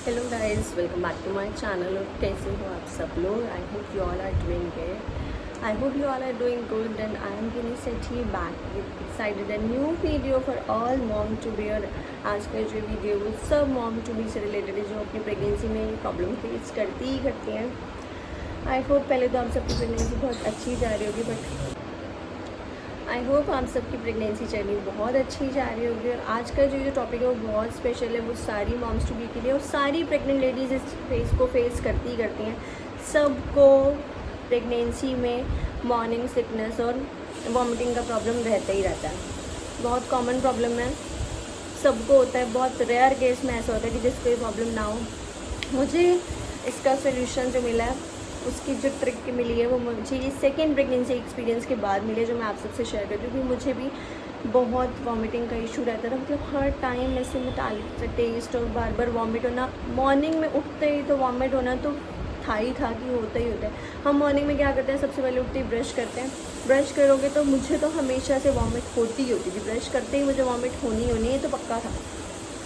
Hello guys, welcome back to my channel. और कैसे हो आप सब लोग? I hope you all are doing good. I hope you all are doing good and I am going set he back with excited and new video for all mom to be. और आज का जो video वो सब mom to be से related है, जो अपनी प्रेगनेंसी में प्रॉब्लम फेस करती ही करती हैं। आई होप पहले तो आप सबकी प्रेगनेंसी बहुत अच्छी जा रही होगी, बट आई होप आप सबकी प्रेगनेंसी जर्नी बहुत अच्छी जा रही होगी। और आज का जो टॉपिक है वो बहुत स्पेशल है, वो सारी मॉम्स टू बी के लिए और सारी प्रेग्नेंट लेडीज़ इस फेस को फेस करती ही करती हैं। सबको प्रेगनेंसी में मॉर्निंग सिकनेस और वॉमिटिंग का प्रॉब्लम रहता ही रहता है। बहुत कॉमन प्रॉब्लम है, सबको होता है। बहुत रेयर केस में ऐसा होता है कि जिसको ये प्रॉब्लम ना हो। मुझे इसका सोल्यूशन जो मिला है, उसकी जो ट्रिक मिली है, वो मुझे ये सेकेंड प्रेगनेंसी एक्सपीरियंस के बाद मिले, जो मैं आप सबसे शेयर करती हूँ। क्योंकि मुझे भी बहुत वॉमिटिंग का इशू रहता था, मतलब हर टाइम ऐसे मेटालिक सा टेस्ट और बार बार वॉमिट होना। मॉर्निंग में उठते ही तो वॉमिट होना तो था ही था कि होता ही होता है। हम मॉर्निंग में क्या करते हैं, सबसे पहले उठते ही ब्रश करते हैं। ब्रश करोगे तो मुझे तो हमेशा से वॉमिट होती ही होती थी। ब्रश करते ही मुझे वॉमिट होनी होनी है तो पक्का था।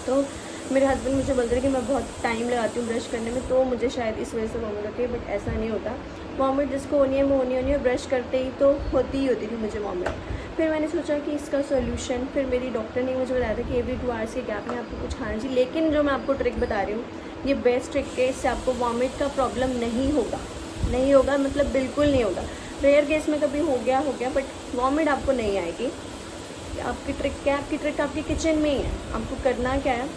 तो मेरे हस्बैंड मुझे बोलते थे कि मैं बहुत टाइम लगाती हूँ ब्रश करने में, तो मुझे शायद इस वजह से वॉमिट होती है, बट ऐसा नहीं होता। वॉमिट जिसको होनी है वो होनी है। ब्रश करते ही तो होती ही होती थी मुझे वॉमिट। फिर मैंने सोचा कि इसका सोल्यूशन, फिर मेरी डॉक्टर ने मुझे बताया था कि एवरी 2 आवर्स के गैप में आपको कुछ खाना चाहिए। लेकिन जो मैं आपको ट्रिक बता रही हूँ, ये बेस्ट ट्रिक है। इससे आपको वॉमिट का प्रॉब्लम नहीं होगा, मतलब बिल्कुल नहीं होगा। रेयर केस में कभी हो गया, बट वॉमिट आपको नहीं आएगी। आपकी ट्रिक क्या है? आपकी ट्रिक आपके किचन में ही है। आपको करना क्या है,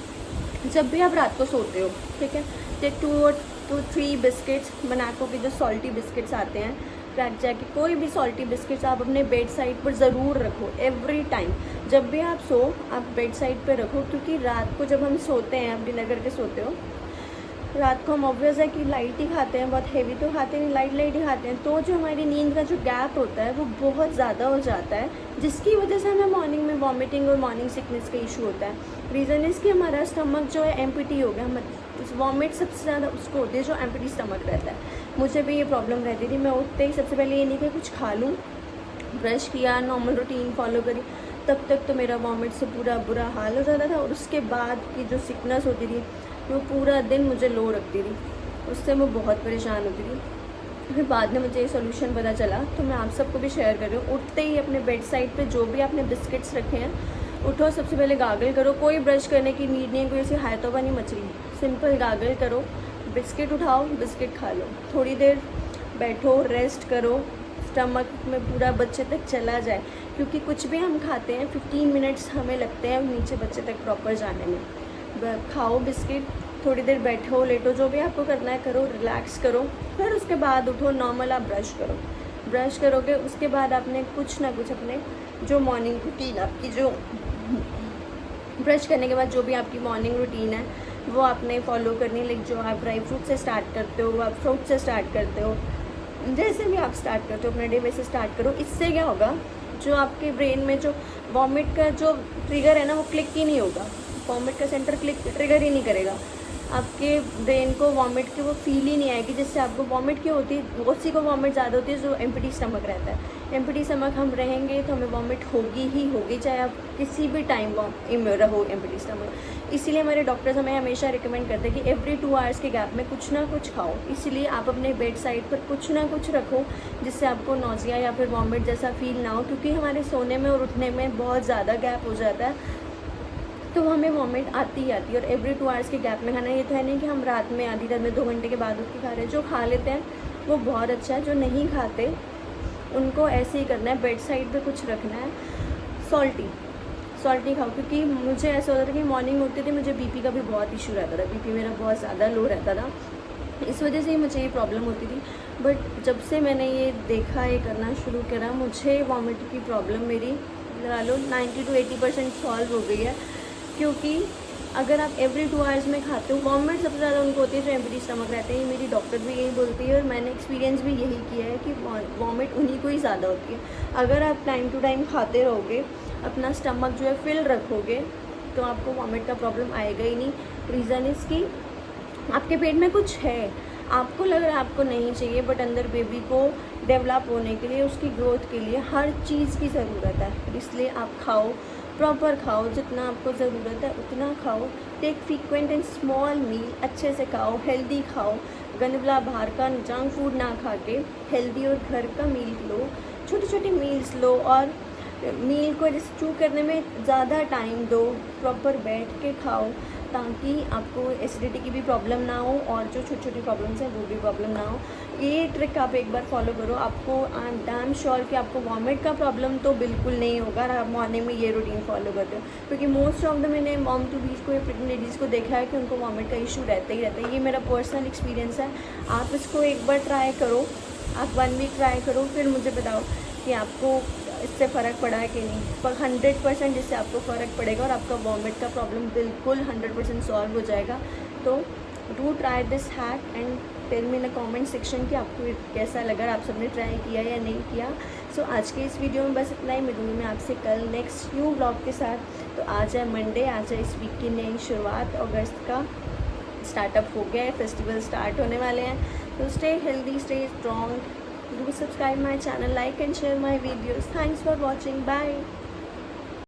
जब भी आप रात को सोते हो, ठीक है, तो 2-3 बिस्किट्स, बनाको के जो सॉल्टी बिस्किट्स आते हैं, क्रैक जैक के कोई भी सॉल्टी बिस्किट्स आप अपने बेड साइड पर ज़रूर रखो। एवरी टाइम जब भी आप सो, आप बेड साइड पर रखो। क्योंकि रात को जब हम सोते हैं, आप डिनर करके सोते हो, रात को हम ऑब्वियस है कि लाइट ही खाते हैं, बहुत हेवी तो खाते नहीं, लाइट ही खाते हैं। तो जो हमारी नींद का जो गैप होता है वो बहुत ज़्यादा हो जाता है, जिसकी वजह से हमें मॉर्निंग में वॉमिटिंग और मॉर्निंग सिकनेस का इशू होता है। रीज़न इसकी हमारा स्टमक जो है एम्प्टी हो गया। हम वॉमिट सबसे ज़्यादा उसको होती है जो एम्प्टी स्टमक रहता है। मुझे भी ये प्रॉब्लम रहती थी। मैं उठते ही सबसे पहले ये नहीं कि कुछ खा लूँ, ब्रश किया, नॉर्मल रूटीन फॉलो करी, तब तक तो मेरा वॉमिट से पूरा बुरा हाल हो जाता था। और उसके बाद की जो सिकनेस होती थी वो पूरा दिन मुझे लो रखती थी, उससे मैं बहुत परेशान होती थी। फिर बाद में मुझे ये सोल्यूशन पता चला, तो मैं आप सबको भी शेयर कर रही हूँ। उठते ही अपने बेड साइड पे जो भी आपने बिस्किट्स रखे हैं, उठो, सबसे पहले गागल करो। कोई ब्रश करने की नीड नहीं है, कोई ऐसी हायतोबा नहीं मच रही। सिंपल गागल करो, बिस्किट उठाओ, बिस्किट खा लो, थोड़ी देर बैठो, रेस्ट करो, स्टमक में पूरा बच्चे तक चला जाए। क्योंकि कुछ भी हम खाते हैं 15 मिनट्स हमें लगते हैं नीचे बच्चे तक प्रॉपर जाने में। खाओ बिस्किट, थोड़ी देर बैठो, लेटो, जो भी आपको करना है करो, रिलैक्स करो। फिर उसके बाद उठो, नॉर्मल आप ब्रश करो। ब्रश करोगे उसके बाद आपने कुछ ना कुछ अपने जो मॉर्निंग रूटीन आपकी, जो ब्रश करने के बाद जो भी आपकी मॉर्निंग रूटीन है वो आपने फॉलो करनी है। लाइक जो आप ड्राई फ्रूट से स्टार्ट करते हो, आप फ्रूट से स्टार्ट करते हो, जैसे भी आप स्टार्ट करते हो अपने डे वैसे स्टार्ट करो। इससे क्या होगा, जो आपके ब्रेन में जो वॉमिट का जो ट्रिगर है ना, वो क्लिक ही नहीं होगा। वॉमिट का सेंटर ट्रिगर ही नहीं करेगा। आपके ब्रेन को वॉमिट की वो फील ही नहीं आएगी, जिससे आपको वॉमिट क्यों होती है, उसी को वॉमिट ज़्यादा होती है जो एम्प्टी स्टमक रहता है। एम्प्टी स्टमक हम रहेंगे तो हमें वॉमिट होगी ही होगी, चाहे आप किसी भी टाइम रहो एम्प्टी स्टमक। इसीलिए हमारे डॉक्टर्स हमें हमेशा रिकमेंड करते हैं कि एवरी 2 आवर्स के गैप में कुछ ना कुछ खाओ। इसीलिए आप अपने बेड साइड पर कुछ ना कुछ रखो, जिससे आपको नौजिया या फिर वॉमिट जैसा फील ना हो। क्योंकि हमारे सोने में और उठने में बहुत ज़्यादा गैप हो जाता है, तो हमें वॉमिट आती ही आती है। और एवरी 2 आवर्स के गैप में खाना। ये तो है नहीं कि हम रात में, आधी रात में 2 घंटे के बाद उठ के खा रहे हैं। जो खा लेते हैं वो बहुत अच्छा है, जो नहीं खाते उनको ऐसे ही करना है, बेड साइड पे कुछ रखना है। सॉल्टी खाओ। क्योंकि मुझे ऐसा होता था कि मॉर्निंग उठती थी, मुझे बीपी का भी बहुत इशू रहता था, बीपी मेरा बहुत ज़्यादा लो रहता था, इस वजह से ही मुझे ये प्रॉब्लम होती थी। बट जब से मैंने ये देखा, ये करना शुरू करा, मुझे वॉमिट की प्रॉब्लम मेरी लगा लो 90 to 80% सॉल्व हो गई है। क्योंकि अगर आप एवरी 2 आवर्स में खाते हो, वॉमिट सबसे ज़्यादा उनको होती है जो एम्प्टी स्टमक रहते हैं। ये मेरी डॉक्टर भी यही बोलती है और मैंने एक्सपीरियंस भी यही किया है कि वॉमिट उन्हीं को ही ज़्यादा होती है। अगर आप टाइम टू टाइम खाते रहोगे, अपना स्टमक जो है फिल रखोगे, तो आपको वॉमिट का प्रॉब्लम आएगा ही नहीं। रीज़न इसकी, आपके पेट में कुछ है, आपको लग रहा है आपको नहीं चाहिए, बट अंदर बेबी को डेवलप होने के लिए, उसकी ग्रोथ के लिए हर चीज़ की ज़रूरत है। इसलिए आप खाओ, प्रॉपर खाओ, जितना आपको ज़रूरत है उतना खाओ। टेक फ्रीक्वेंट एंड स्मॉल मील, अच्छे से खाओ, हेल्दी खाओ, गंदबला बाहर का जंक फूड ना खा के हेल्दी और घर का मील लो, छोटी छोटी मील्स लो। और मील को जैसे चू करने में ज़्यादा टाइम दो, प्रॉपर बैठ के खाओ, ताकि आपको एसिडिटी की भी प्रॉब्लम ना हो और जो छोटी छोटी प्रॉब्लम्स हैं वो भी प्रॉब्लम ना हो। ये ट्रिक आप एक बार फॉलो करो, आपको आई एम डैम श्योर कि आपको वॉमिट का प्रॉब्लम तो बिल्कुल नहीं होगा अगर आप मॉर्निंग में ये रूटीन फॉलो करते हो। क्योंकि मोस्ट ऑफ द मैंने मॉम टू बीज को या प्रेग्नेंट लेडीज़ को देखा है कि उनको वॉमिट का इशू रहता ही रहता है। ये मेरा पर्सनल एक्सपीरियंस है। आप इसको एक बार ट्राई करो, आप 1 वीक ट्राई करो, फिर मुझे बताओ कि आपको इससे फ़र्क पड़ा है कि नहीं। पर 100% इससे आपको फ़र्क पड़ेगा और आपका वॉमिट का प्रॉब्लम बिल्कुल 100% सॉल्व हो जाएगा। तो do try this hack and tell me in comment section कि आपको कैसा लगा, आप सबने ट्राई किया या नहीं किया। सो आज के इस वीडियो में बस इतना ही। मिलूंगी मैं आपसे कल नेक्स्ट न्यू ब्लॉग के साथ। तो आज है मंडे, आज है इस वीक की नई शुरुआत, अगस्त का स्टार्टअप हो गया है, फेस्टिवल स्टार्ट होने वाले हैं। तो stay healthy, stay strong, do subscribe my channel, like and share my videos. Thanks for watching. Bye.